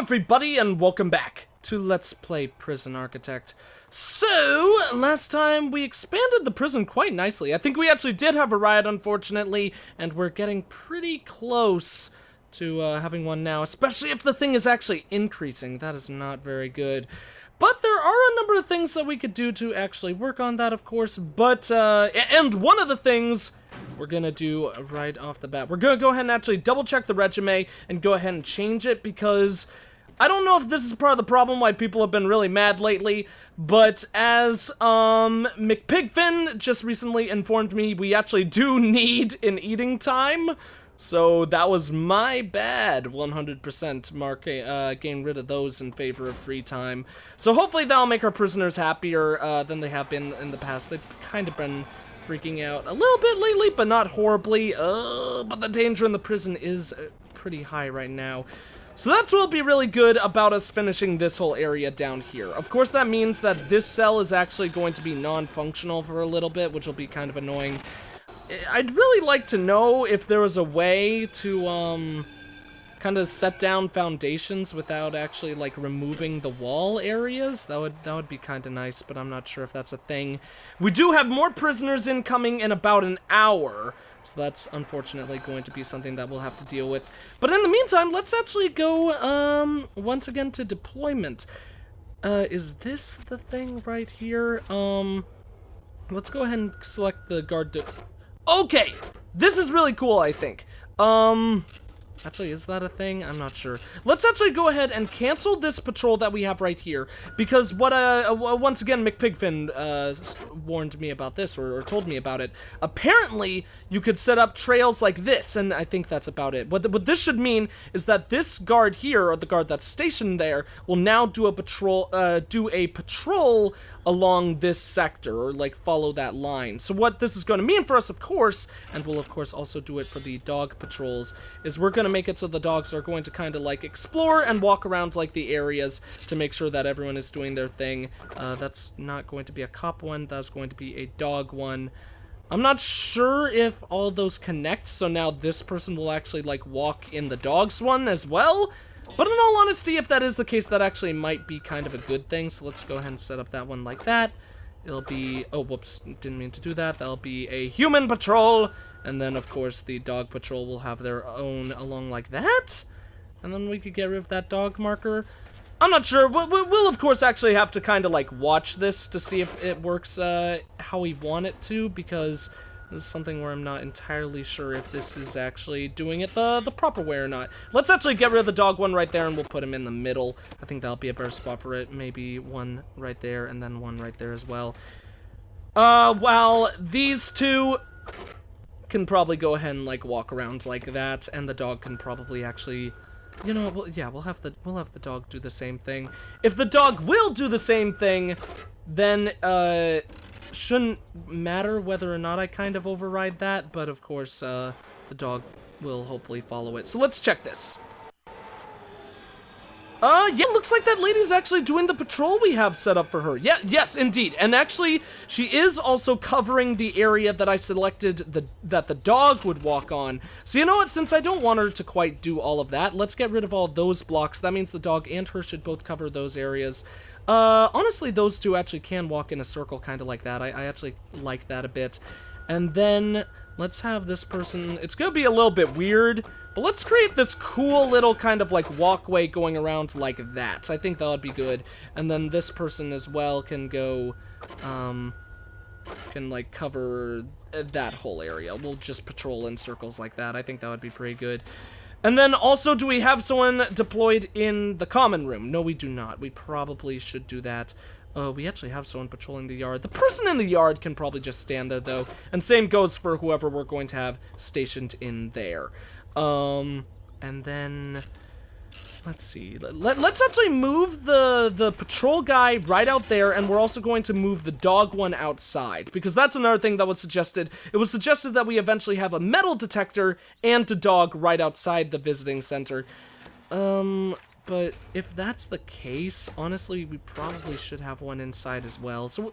everybody, and welcome back to Let's Play Prison Architect. So, last time we expanded the prison quite nicely. I think we actually did have a riot, unfortunately, and we're getting pretty close to having one now, especially if the thing is actually increasing. That is not very good. But there are a number of things that we could do to actually work on that, of course, but, and one of the things we're gonna do right off the bat, we're gonna go ahead and actually double check the resume and go ahead and change it, because I don't know if this is part of the problem why people have been really mad lately, but as, McPigfin just recently informed me, we actually do need an eating time. So that was my bad, 100%, Mark, getting rid of those in favor of free time. So hopefully that'll make our prisoners happier than they have been in the past. They've kind of been freaking out a little bit lately, but not horribly. But the danger in the prison is pretty high right now. So that's what will be really good about us finishing this whole area down here. Of course, that means that this cell is actually going to be non-functional for a little bit, which will be kind of annoying. I'd really like to know if there was a way to, kind of set down foundations without actually, like, removing the wall areas. That would be kind of nice, but I'm not sure if that's a thing. We do have more prisoners incoming in about an hour, so that's unfortunately going to be something that we'll have to deal with. But in the meantime, let's actually go, once again to deployment. Is this the thing right here? Let's go ahead and select the guard. Okay, this is really cool, I think. Actually, is that a thing? I'm not sure. Let's actually go ahead and cancel this patrol that we have right here, because what, once again, McPigfin, warned me about this, or told me about it. Apparently, you could set up trails like this, and I think that's about it. What this should mean is that this guard here, or the guard that's stationed there, will now do a patrol, along this sector, or like follow that line. So what this is going to mean for us, of course, and we'll of course also do it for the dog patrols, is we're going to make it so the dogs are going to kind of like explore and walk around like the areas to make sure that everyone is doing their thing. That's not going to be a cop one, that's going to be a dog one. I'm not sure if all those connect, so now this person will actually like walk in the dogs one as well. But in all honesty, if that is the case, that actually might be kind of a good thing. So let's go ahead and set up that one like that. It'll be, oh, whoops, didn't mean to do that. That'll be a human patrol. And then, of course, the dog patrol will have their own along like that. And then we could get rid of that dog marker. I'm not sure. We'll of course, actually have to kind of, like, watch this to see if it works how we want it to. Because this is something where I'm not entirely sure if this is actually doing it the proper way or not. Let's actually get rid of the dog one right there, and we'll put him in the middle. I think that'll be a better spot for it. Maybe one right there, and then one right there as well. Well, these two can probably go ahead and, like, walk around like that, and the dog can probably actually... You know, well, yeah, we'll have the dog do the same thing. If the dog will do the same thing, then, shouldn't matter whether or not I kind of override that, but of course, the dog will hopefully follow it. So let's check this. Yeah, looks like that lady's actually doing the patrol we have set up for her. Yeah, yes, indeed. And actually, she is also covering the area that I selected that the dog would walk on. So you know what, since I don't want her to quite do all of that, let's get rid of all those blocks. That means the dog and her should both cover those areas. Honestly, those two actually can walk in a circle kind of like that. I actually like that a bit. And then, let's have this person... It's gonna be a little bit weird, but let's create this cool little kind of, like, walkway going around like that. I think that would be good. And then this person as well can go, can, like, cover that whole area. We'll just patrol in circles like that. I think that would be pretty good. And then also, do we have someone deployed in the common room? No, we do not. We probably should do that. We actually have someone patrolling the yard. The person in the yard can probably just stand there, though. And same goes for whoever we're going to have stationed in there. And then... Let's see. Let's actually move the patrol guy right out there, and we're also going to move the dog one outside, because that's another thing that was suggested. It was suggested that we eventually have a metal detector and a dog right outside the visiting center. But if that's the case, honestly, we probably should have one inside as well. So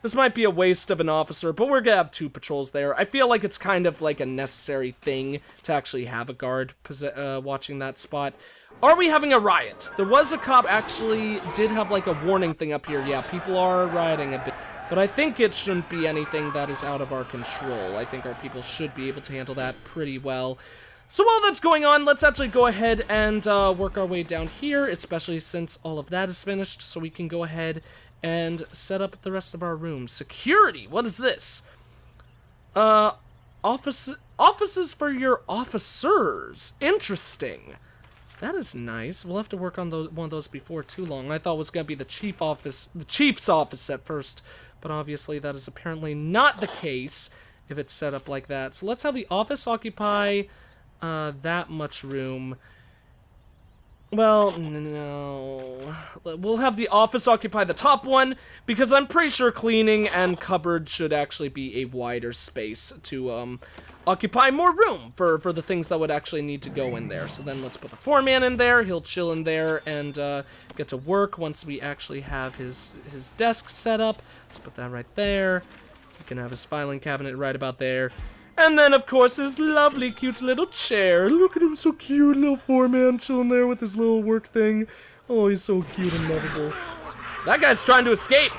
This might be a waste of an officer, but we're gonna have 2 patrols there. I feel like it's kind of like a necessary thing to actually have a guard watching that spot. Are we having a riot? There was a cop actually did have like a warning thing up here. Yeah, people are rioting a bit. But I think it shouldn't be anything that is out of our control. I think our people should be able to handle that pretty well. So while that's going on, let's actually go ahead and work our way down here, especially since all of that is finished, so we can go ahead and set up the rest of our rooms. Security, what is this? Offices for your officers. Interesting. That is nice. We'll have to work on one of those before too long. I thought it was going to be the chief's office at first, but obviously that is apparently not the case if it's set up like that. So let's have the office occupy that much room. Well, no. We'll have the office occupy the top one, because I'm pretty sure cleaning and cupboard should actually be a wider space to occupy more room for the things that would actually need to go in there. So then let's put the foreman in there. He'll chill in there and get to work once we actually have his desk set up. Let's put that right there. He can have his filing cabinet right about there. And then, of course, his lovely, cute little chair. Look at him, so cute, little foreman chilling there with his little work thing. Oh, he's so cute and lovable. That guy's trying to escape.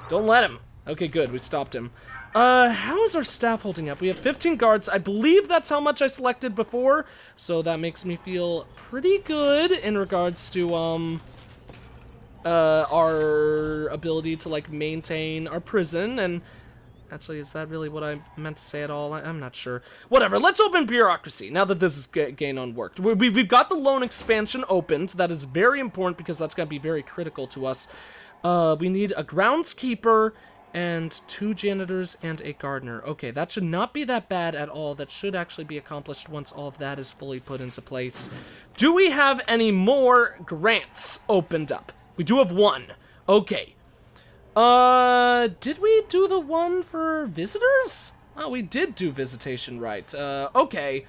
Don't let him. Okay, good, we stopped him. How is our staff holding up? We have 15 guards. I believe that's how much I selected before, so that makes me feel pretty good in regards to, our ability to, like, maintain our prison, and actually, is that really what I meant to say at all? I'm not sure. Whatever, let's open bureaucracy, now that this is getting unworked. We've got the loan expansion opened. That is very important because that's going to be very critical to us. We need a groundskeeper and 2 janitors and a gardener. Okay, that should not be that bad at all. That should actually be accomplished once all of that is fully put into place. Do we have any more grants opened up? We do have 1. Okay. Did we do the one for visitors? Oh, we did do visitation right. Okay.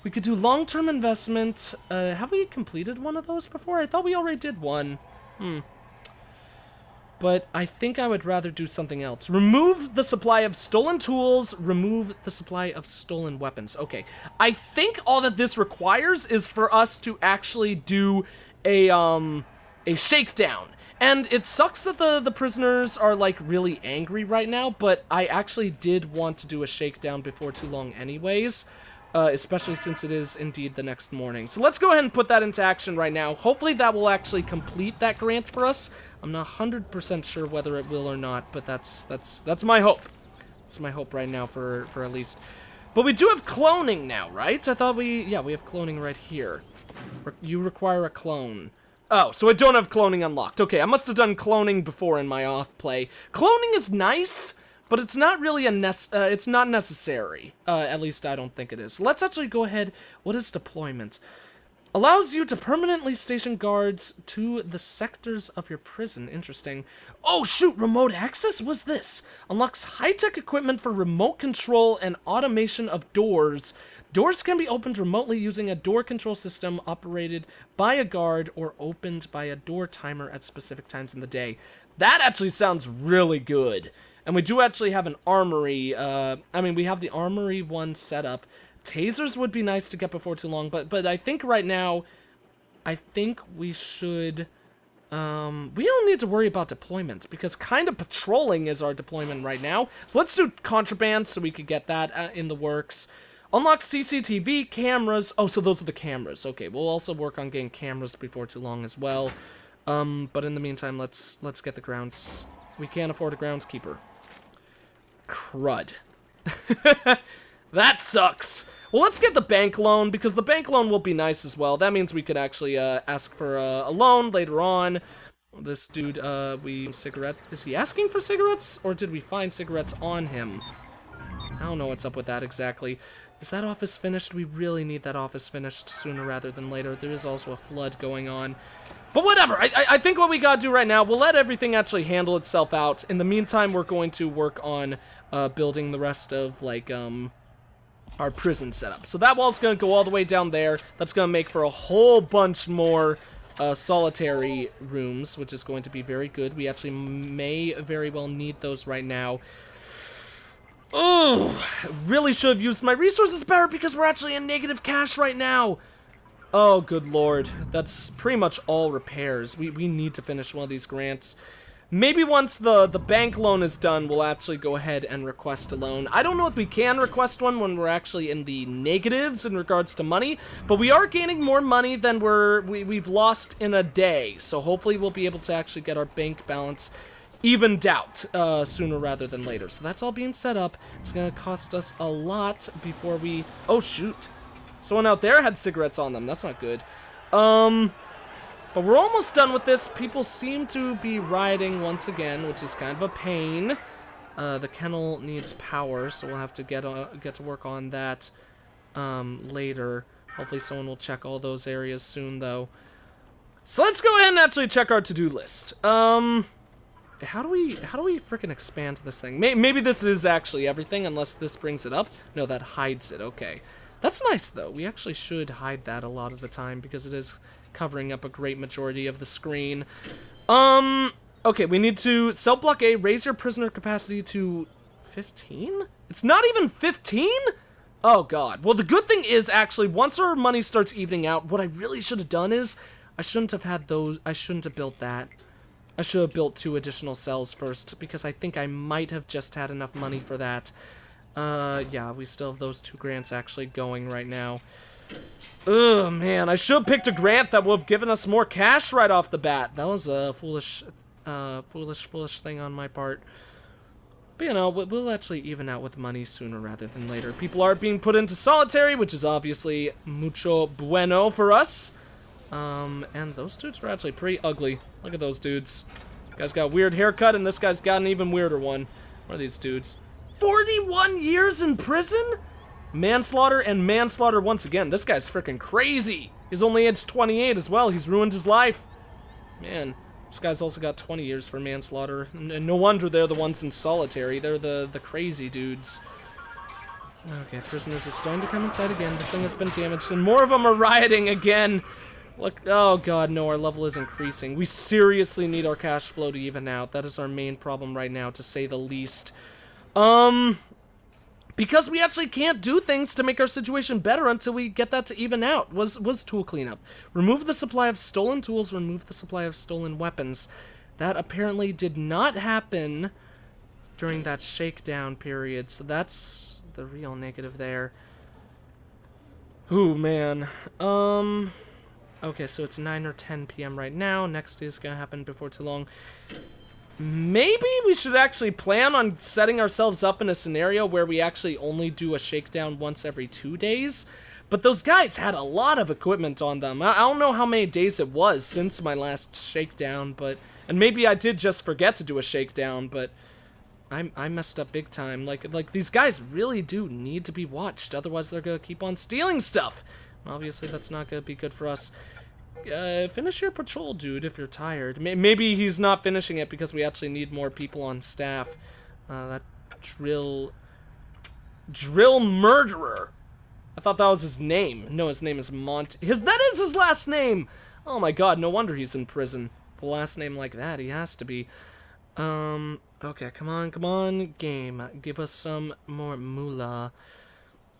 We could do long-term investment. Have we completed one of those before? I thought we already did one. But I think I would rather do something else. Remove the supply of stolen tools. Remove the supply of stolen weapons. Okay. I think all that this requires is for us to actually do a shakedown. And it sucks that the prisoners are, like, really angry right now, but I actually did want to do a shakedown before too long anyways, especially since it is indeed the next morning. So let's go ahead and put that into action right now. Hopefully that will actually complete that grant for us. I'm not 100% sure whether it will or not, but that's my hope. That's my hope right now for at least. But we do have cloning now, right? I thought we have cloning right here. You require a clone. Oh, so I don't have cloning unlocked. Okay, I must have done cloning before in my off play. Cloning is nice, but it's not really it's not necessary. At least I don't think it is. Let's actually go ahead. What is deployment? Allows you to permanently station guards to the sectors of your prison. Interesting. Oh, shoot, remote access? What's this? Unlocks high-tech equipment for remote control and automation of doors. Doors can be opened remotely using a door control system operated by a guard or opened by a door timer at specific times in the day. That actually sounds really good. And we do actually have an armory. We have the armory one set up. Tasers would be nice to get before too long, but I think right now, I think we should, we don't need to worry about deployments, because kind of patrolling is our deployment right now. So let's do contraband so we could get that in the works. Unlock CCTV cameras. Oh, so those are the cameras. Okay, we'll also work on getting cameras before too long as well. But in the meantime, let's get the grounds. We can't afford a groundskeeper. Crud. That sucks. Well, let's get the bank loan, because the bank loan will be nice as well. That means we could actually ask for a loan later on. This dude, cigarette. Is he asking for cigarettes, or did we find cigarettes on him? I don't know what's up with that exactly. Is that office finished? We really need that office finished sooner rather than later. There is also a flood going on. But whatever, I think what we gotta do right now, we'll let everything actually handle itself out. In the meantime, we're going to work on building the rest of, like, our prison setup. So that wall's gonna go all the way down there. That's gonna make for a whole bunch more solitary rooms, which is going to be very good. We actually may very well need those right now. Oh, really should have used my resources better because we're actually in negative cash right now. Oh, good lord. That's pretty much all repairs. We need to finish one of these grants. Maybe once the bank loan is done, we'll actually go ahead and request a loan. I don't know if we can request one when we're actually in the negatives in regards to money, but we are gaining more money than we've lost in a day. So hopefully we'll be able to actually get our bank balance evened out sooner rather than later. So that's all being set up. It's going to cost us a lot before we... Oh, shoot. Someone out there had cigarettes on them. That's not good. But we're almost done with this. People seem to be rioting once again, which is kind of a pain. The kennel needs power, so we'll have to get to work on that later. Hopefully someone will check all those areas soon, though. So let's go ahead and actually check our to-do list. How do we freaking expand this thing? Maybe this is actually everything, unless this brings it up. No, that hides it. Okay. That's nice, though. We actually should hide that a lot of the time, because it is covering up a great majority of the screen. Okay, we need to sell block A, raise your prisoner capacity to 15? It's not even 15? Oh, God. Well, the good thing is, actually, once our money starts evening out, what I really should have done is, I shouldn't have had those, I shouldn't have built that. I should have built 2 additional cells first, because I think I might have just had enough money for that. Yeah, we still have those 2 grants actually going right now. Ugh, man, I should have picked a grant that would have given us more cash right off the bat. That was a foolish thing on my part. But, you know, we'll actually even out with money sooner rather than later. People are being put into solitary, which is obviously mucho bueno for us. And those dudes are actually pretty ugly. Look at those dudes. This guy's got a weird haircut, and this guy's got an even weirder one. What are these dudes? 41 years in prison? Manslaughter and manslaughter once again. This guy's freaking crazy. He's only aged 28 as well. He's ruined his life. Man, this guy's also got 20 years for manslaughter. And no wonder they're the ones in solitary. They're the crazy dudes. Okay, prisoners are starting to come inside again. This thing has been damaged, and more of them are rioting again. Look, oh god, no, our level is increasing. We seriously need our cash flow to even out. That is our main problem right now, to say the least. Because we actually can't do things to make our situation better until we get that to even out. Was tool cleanup. Remove the supply of stolen tools, remove the supply of stolen weapons. That apparently did not happen during that shakedown period, so that's the real negative there. Ooh, man. Okay, so it's 9 or 10 p.m. right now. Next is gonna happen before too long. Maybe we should actually plan on setting ourselves up in a scenario where we actually only do a shakedown once every 2 days. But those guys had a lot of equipment on them. I don't know how many days it was since my last shakedown, but... And maybe I did just forget to do a shakedown, but... I messed up big time. Like these guys really do need to be watched, otherwise they're gonna keep on stealing stuff. Obviously, that's not gonna be good for us. Finish your patrol, dude, if you're tired. Maybe he's not finishing it because we actually need more people on staff. That drill murderer. I thought that was his name. No, his name is That is his last name! Oh my god, no wonder he's in prison. With a last name like that, he has to be. Okay, come on, game. Give us some more moolah.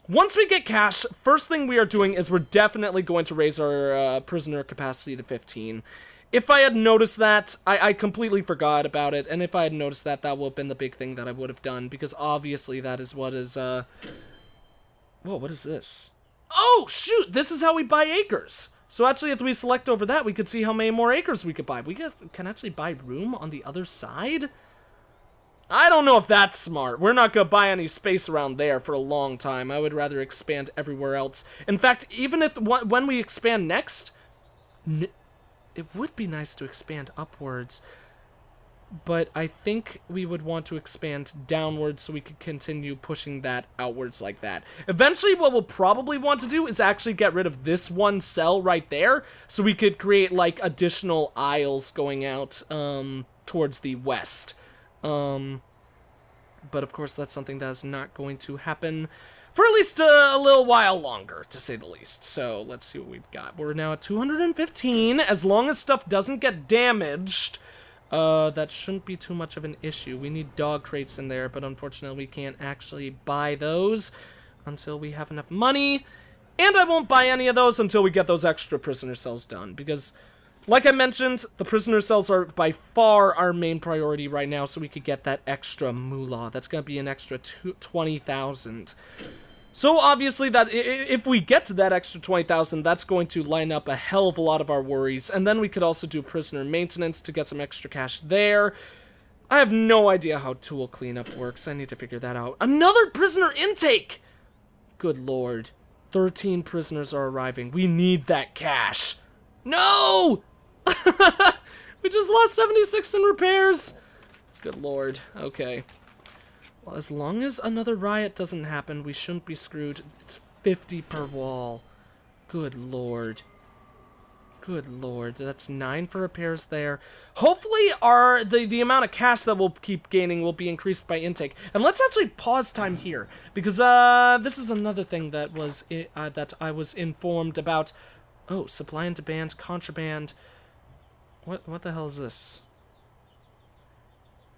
Once we get cash, first thing we are doing is we're definitely going to raise our prisoner capacity to 15. If I had noticed that, I completely forgot about it, and if I had noticed that, that would have been the big thing that I would have done, because obviously that is what is, Whoa, what is this? Oh, shoot! This is how we buy acres! So actually, if we select over that, we could see how many more acres we could buy. We can actually buy room on the other side? I don't know if that's smart. We're not going to buy any space around there for a long time. I would rather expand everywhere else. In fact, even if when we expand next, it would be nice to expand upwards. But I think we would want to expand downwards so we could continue pushing that outwards like that. Eventually, what we'll probably want to do is actually get rid of this one cell right there, so we could create, like, additional aisles going out towards the west. But of course that's something that is not going to happen for at least a little while longer, to say the least. So let's see what we've got. We're now at 215. As long as stuff doesn't get damaged, that shouldn't be too much of an issue. We need dog crates in there, but unfortunately we can't actually buy those until we have enough money. And I won't buy any of those until we get those extra prisoner cells done, because, like I mentioned, the prisoner cells are by far our main priority right now, so we could get that extra moolah. That's going to be an extra 20,000. So obviously, that if we get to that extra 20,000, that's going to line up a hell of a lot of our worries. And then we could also do prisoner maintenance to get some extra cash there. I have no idea how tool cleanup works. I need to figure that out. Another prisoner intake! Good lord. 13 prisoners are arriving. We need that cash. No! We just lost 76 in repairs. Good lord. Okay. Well, as long as another riot doesn't happen, we shouldn't be screwed. It's 50 per wall. Good lord. Good lord. That's 9 for repairs there. Hopefully the amount of cash that we'll keep gaining will be increased by intake. And let's actually pause time here, because this is another thing that was that I was informed about. Oh, supply and demand, contraband. What the hell is this?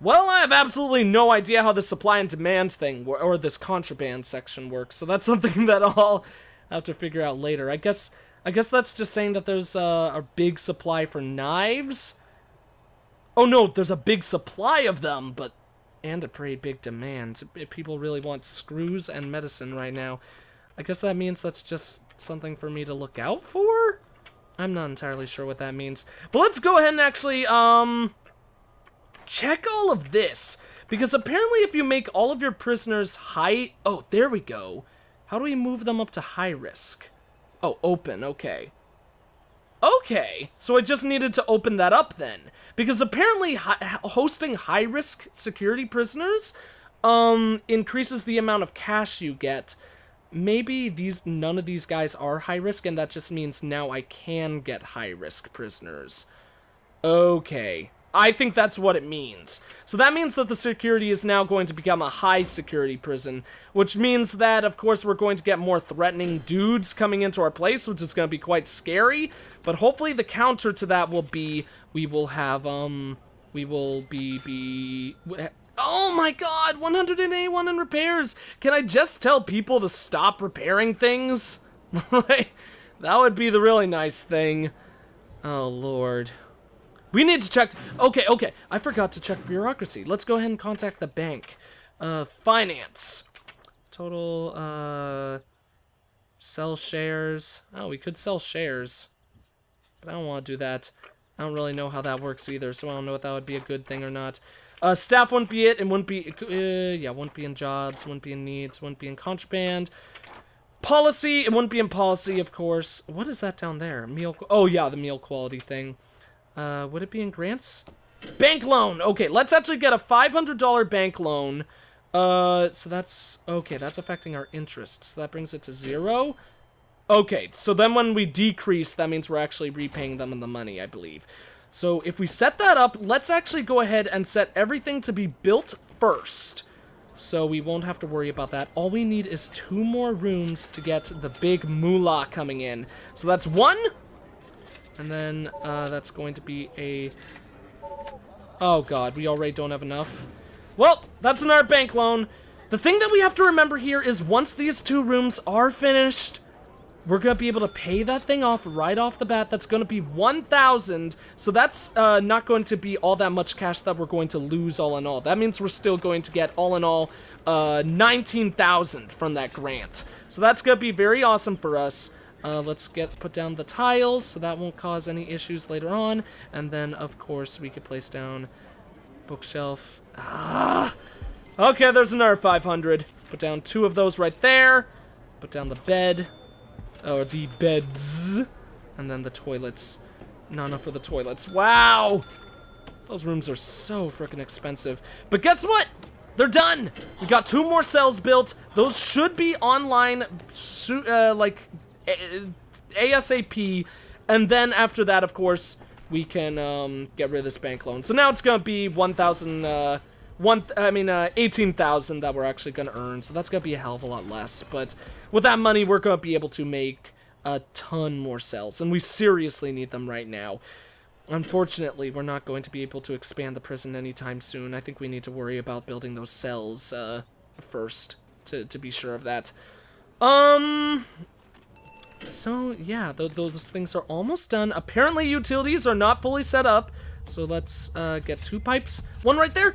Well, I have absolutely no idea how the supply and demand thing, or this contraband section works, so that's something that I'll have to figure out later. I guess that's just saying that there's a big supply for knives. Oh no, there's a big supply of them, and a pretty big demand. People really want screws and medicine right now. I guess that means that's just something for me to look out for? I'm not entirely sure what that means. But let's go ahead and actually, check all of this. Because apparently if you make all of your prisoners high... Oh, there we go. How do we move them up to high risk? Oh, open, okay. Okay, so I just needed to open that up then. Because apparently hosting high-risk security prisoners increases the amount of cash you get. Maybe none of these guys are high-risk, and that just means now I can get high-risk prisoners. Okay. I think that's what it means. So that means that the security is now going to become a high-security prison, which means that, of course, we're going to get more threatening dudes coming into our place, which is going to be quite scary. But hopefully the counter to that will be, we will be... Oh my god, 181 in repairs! Can I just tell people to stop repairing things? Like, that would be the really nice thing. Oh, lord. We need to check... Okay, I forgot to check bureaucracy. Let's go ahead and contact the bank. Finance. Total, sell shares. Oh, we could sell shares. But I don't want to do that. I don't really know how that works either, so I don't know if that would be a good thing or not. Staff wouldn't be it, and wouldn't be... yeah, wouldn't be in jobs, wouldn't be in needs, wouldn't be in contraband. Policy, it wouldn't be in policy, of course. What is that down there? Meal... Oh, yeah, the meal quality thing. Would it be in grants? Bank loan! Okay, let's actually get a $500 bank loan. So that's... Okay, that's affecting our interest. So that brings it to 0. Okay, so then when we decrease, that means we're actually repaying them in the money, I believe. So if we set that up, let's actually go ahead and set everything to be built first. So we won't have to worry about that. All we need is 2 more rooms to get the big moolah coming in. So that's 1. And then that's going to be a... Oh god, we already don't have enough. Well, that's another bank loan. The thing that we have to remember here is once these 2 rooms are finished, we're going to be able to pay that thing off right off the bat. That's going to be 1,000. So that's not going to be all that much cash that we're going to lose all in all. That means we're still going to get all in all 19,000 from that grant. So that's going to be very awesome for us. Let's put down the tiles so that won't cause any issues later on. And then, of course, we could place down bookshelf. Okay, there's another 500. Put down 2 of those right there. Put down the bed. Or the beds. And then the toilets. Not enough for the toilets. Wow! Those rooms are so freaking expensive. But guess what? They're done! We got 2 more cells built. Those should be online, like, ASAP. And then after that, of course, we can get rid of this bank loan. So now it's gonna be 1,000 18,000 that we're actually gonna earn, so that's gonna be a hell of a lot less. But with that money, we're gonna be able to make a ton more cells, and we seriously need them right now. Unfortunately, we're not going to be able to expand the prison anytime soon. I think we need to worry about building those cells first to be sure of that. So yeah, those things are almost done. Apparently utilities are not fully set up, so let's get 2 pipes. One right there,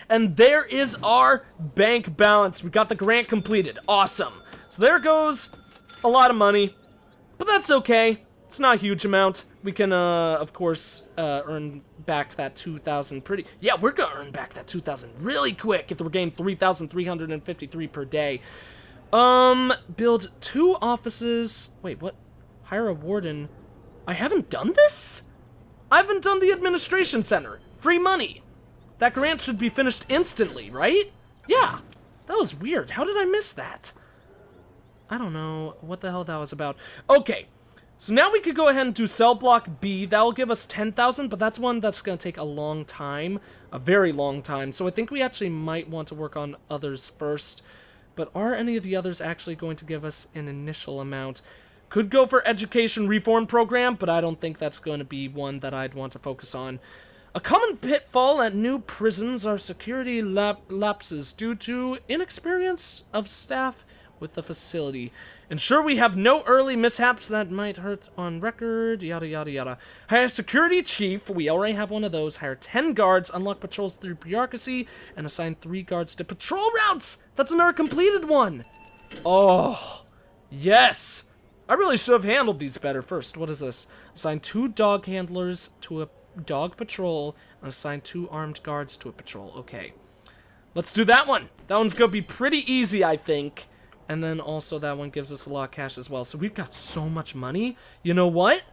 and there is our bank balance. We got the grant completed. Awesome. So there goes a lot of money, but that's okay. It's not a huge amount. We can, of course, earn back that 2,000 pretty... Yeah, we're gonna earn back that 2,000 really quick if we're getting 3,353 per day. Build 2 offices... Wait, what? Hire a warden. I haven't done this? I haven't done the administration center. Free money. That grant should be finished instantly, right? Yeah. That was weird. How did I miss that? I don't know what the hell that was about. Okay. So now we could go ahead and do cell block B. That will give us 10,000, but that's one that's going to take a long time. A very long time. So I think we actually might want to work on others first. But are any of the others actually going to give us an initial amount? Could go for education reform program, but I don't think that's going to be one that I'd want to focus on. A common pitfall at new prisons are security lapses due to inexperience of staff with the facility. Ensure we have no early mishaps that might hurt on record, yada yada yada. Hire security chief, we already have one of those. Hire 10 guards, unlock patrols through bureaucracy, and assign 3 guards to patrol routes! That's another completed one! Oh, yes! I really should have handled these better first. What is this? Assign 2 dog handlers to a dog patrol, and assign 2 armed guards to a patrol. Okay. Let's do that one. That one's gonna be pretty easy, I think. And then also that one gives us a lot of cash as well. So we've got so much money. You know what?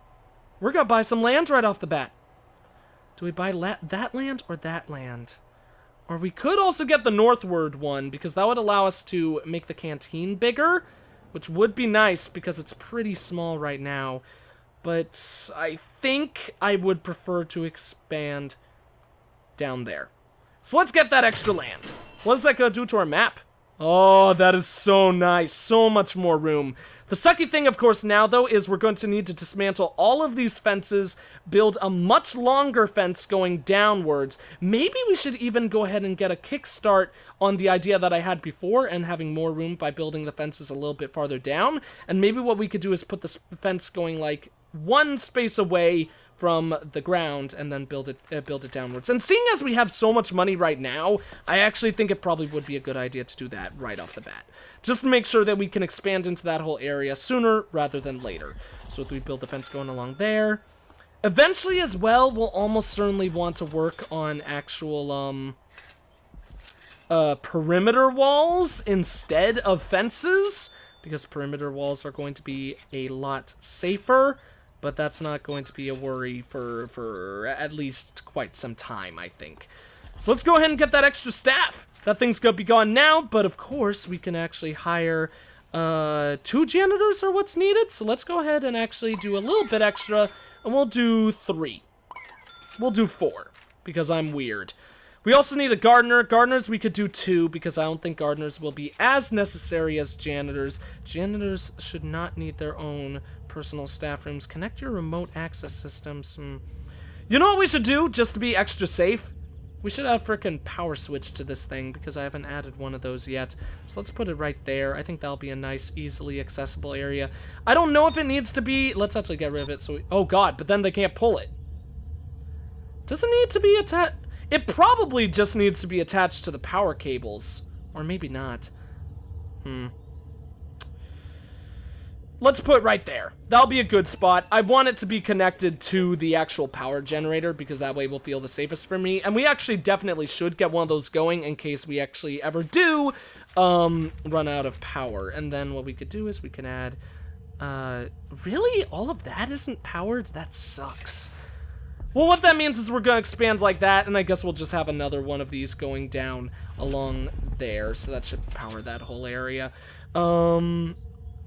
We're gonna buy some land right off the bat. Do we buy that land or that land? Or we could also get the northward one, because that would allow us to make the canteen bigger, which would be nice because it's pretty small right now. But I think I would prefer to expand down there. So let's get that extra land. What is that gonna do to our map? Oh, that is so nice. So much more room. The sucky thing, of course, now, though, is we're going to need to dismantle all of these fences, build a much longer fence going downwards. Maybe we should even go ahead and get a kickstart on the idea that I had before and having more room by building the fences a little bit farther down. And maybe what we could do is put the fence going, like, 1 space away from the ground and then build it downwards. And seeing as we have so much money right now, I actually think it probably would be a good idea to do that right off the bat. Just to make sure that we can expand into that whole area sooner rather than later. So if we build the fence going along there. Eventually as well, we'll almost certainly want to work on actual perimeter walls instead of fences, because perimeter walls are going to be a lot safer. But that's not going to be a worry for at least quite some time, I think. So let's go ahead and get that extra staff. That thing's gonna be gone now, but of course we can actually hire 2 janitors are what's needed. So let's go ahead and actually do a little bit extra, and we'll do 3. We'll do 4, because I'm weird. We also need a gardener. Gardeners we could do 2, because I don't think gardeners will be as necessary as janitors. Janitors should not need their own personal staff rooms. Connect your remote access systems. You know what we should do, just to be extra safe? We should add a frickin' power switch to this thing, because I haven't added one of those yet. So let's put it right there. I think that'll be a nice, easily accessible area. I don't know if it needs to be... Let's actually get rid of it. Oh god, but then they can't pull it. Does it need to be attached? It probably just needs to be attached to the power cables. Or maybe not. Let's put it right there. That'll be a good spot. I want it to be connected to the actual power generator, because that way will feel the safest for me. And we actually definitely should get one of those going in case we actually ever do run out of power. And then what we could do is we can add... really? All of that isn't powered? That sucks. Well, what that means is we're going to expand like that, and I guess we'll just have another one of these going down along there. So that should power that whole area.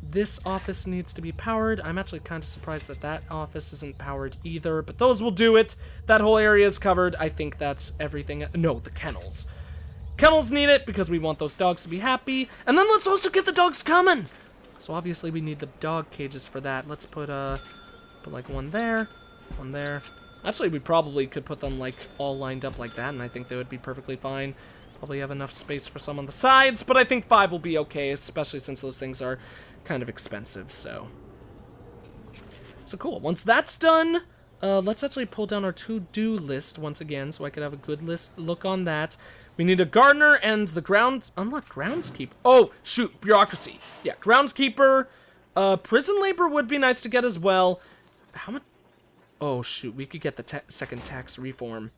This office needs to be powered. I'm actually kind of surprised that that office isn't powered either, but those will do it. That whole area is covered. I think that's everything. No, the kennels. Kennels need it because we want those dogs to be happy. And then let's also get the dogs coming. So obviously we need the dog cages for that. Let's put like one there, one there. Actually, we probably could put them like all lined up like that, and I think they would be perfectly fine. Probably have enough space for some on the sides, but I think 5 will be okay, especially since those things are kind of expensive, so cool. Once that's done, let's actually pull down our to-do list once again, so I could have a good look on that. We need a gardener and the unlock groundskeeper. Oh, shoot, bureaucracy. Yeah, groundskeeper. Prison labor would be nice to get as well. How much? Oh, shoot, we could get the second tax reform.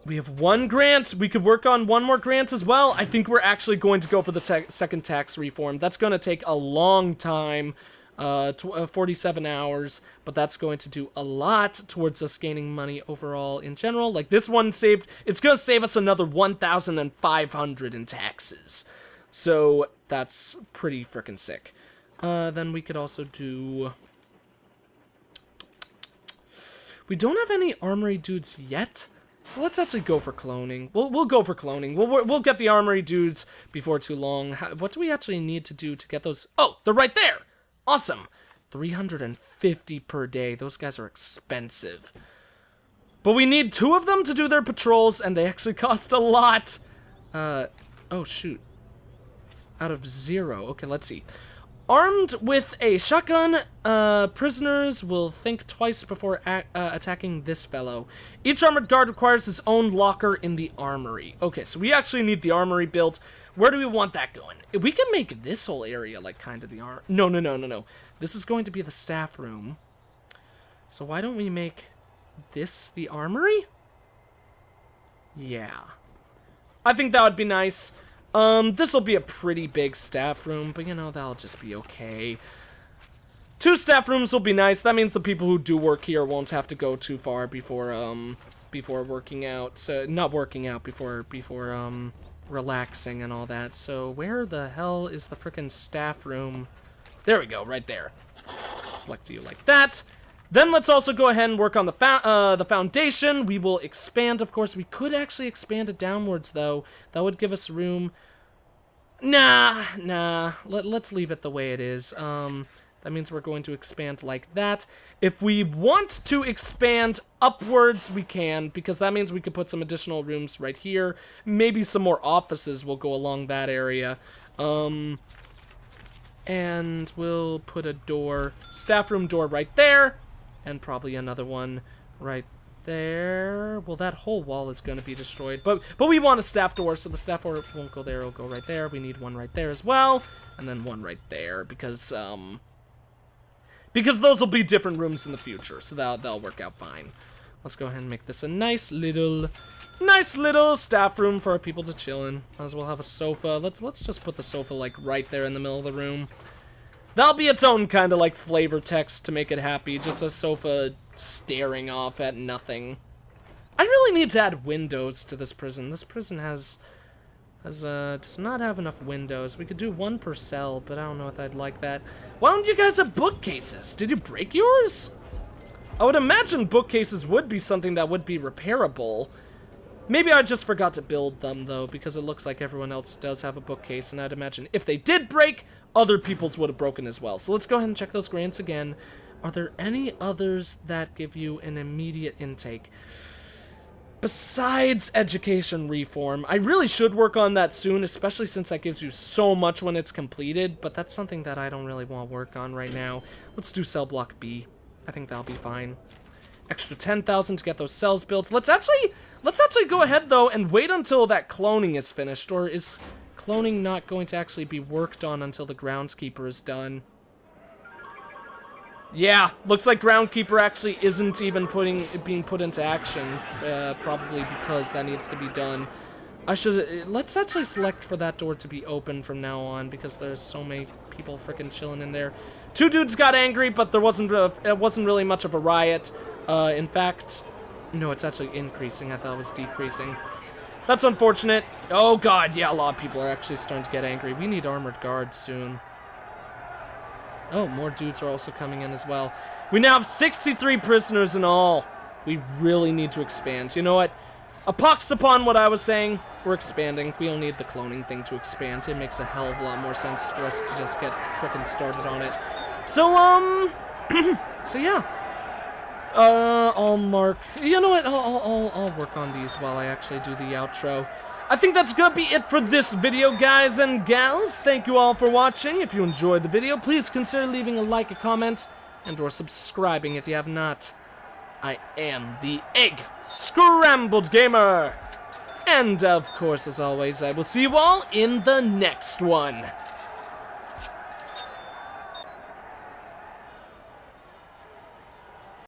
We have 1 grant. We could work on 1 more grant as well. I think we're actually going to go for the second tax reform. That's going to take a long time, 47 hours, but that's going to do a lot towards us gaining money overall in general. Like this one saved, it's going to save us another 1,500 in taxes. So that's pretty freaking sick. Then we could also do... We don't have any armory dudes yet. So let's actually go for cloning. We'll go for cloning. We'll get the armory dudes before too long. What do we actually need to do to get those? Oh, they're right there. Awesome. 350 per day. Those guys are expensive. But we need 2 of them to do their patrols, and they actually cost a lot. Oh, shoot. Out of 0. Okay, let's see. Armed with a shotgun, prisoners will think twice before attacking this fellow. Each armored guard requires his own locker in the armory. Okay, so we actually need the armory built. Where do we want that going? We can make this whole area like kind of the No. This is going to be the staff room. So why don't we make this the armory? Yeah. I think that would be nice. This will be a pretty big staff room, but you know, that'll just be okay. 2 staff rooms will be nice. That means the people who do work here won't have to go too far before working out. So, not working out, before relaxing and all that. So, where the hell is the frickin' staff room? There we go, right there. Select you like that. Then let's also go ahead and work on the foundation. We will expand, of course. We could actually expand it downwards, though. That would give us room. Nah. Let's leave it the way it is. That means we're going to expand like that. If we want to expand upwards, we can, because that means we could put some additional rooms right here. Maybe some more offices will go along that area. And we'll put a door, staff room door right there. And probably another one right there. Well, that whole wall is going to be destroyed. But we want a staff door, so the staff door won't go there. It'll go right there. We need one right there as well. And then one right there, because those will be different rooms in the future. So that'll work out fine. Let's go ahead and make this a nice little staff room for our people to chill in. Might as well have a sofa. Let's just put the sofa, like, right there in the middle of the room. That'll be its own kind of, like, flavor text to make it happy. Just a sofa staring off at nothing. I really need to add windows to this prison. This prison does not have enough windows. We could do 1 per cell, but I don't know if I'd like that. Why don't you guys have bookcases? Did you break yours? I would imagine bookcases would be something that would be repairable. Maybe I just forgot to build them, though, because it looks like everyone else does have a bookcase, and I'd imagine if they did break, other people's would have broken as well. So let's go ahead and check those grants again. Are there any others that give you an immediate intake? Besides education reform, I really should work on that soon, especially since that gives you so much when it's completed, but that's something that I don't really want to work on right now. Let's do cell block B. I think that'll be fine. Extra 10,000 to get those cells built. Let's actually go ahead, though, and wait until that cloning is finished, or is cloning not going to actually be worked on until the groundskeeper is done? Yeah, looks like groundskeeper actually isn't even being put into action, probably because that needs to be done. Let's actually select for that door to be open from now on, because there's so many people freaking chilling in there. 2 dudes got angry, but it wasn't really much of a riot. In fact, no, it's actually increasing. I thought it was decreasing. That's unfortunate. Oh god, yeah, a lot of people are actually starting to get angry. We need armored guards soon. Oh, more dudes are also coming in as well. We now have 63 prisoners in all. We really need to expand. You know what? A pox upon what I was saying. We're expanding. We don't need the cloning thing to expand. It makes a hell of a lot more sense for us to just get frickin' started on it. So, so yeah. I'll mark. You know what? I'll work on these while I actually do the outro. I think that's gonna be it for this video, guys and gals. Thank you all for watching. If you enjoyed the video, please consider leaving a like, a comment, and or subscribing if you have not. I am the Egg-Scrambled Gamer. And of course, as always, I will see you all in the next one.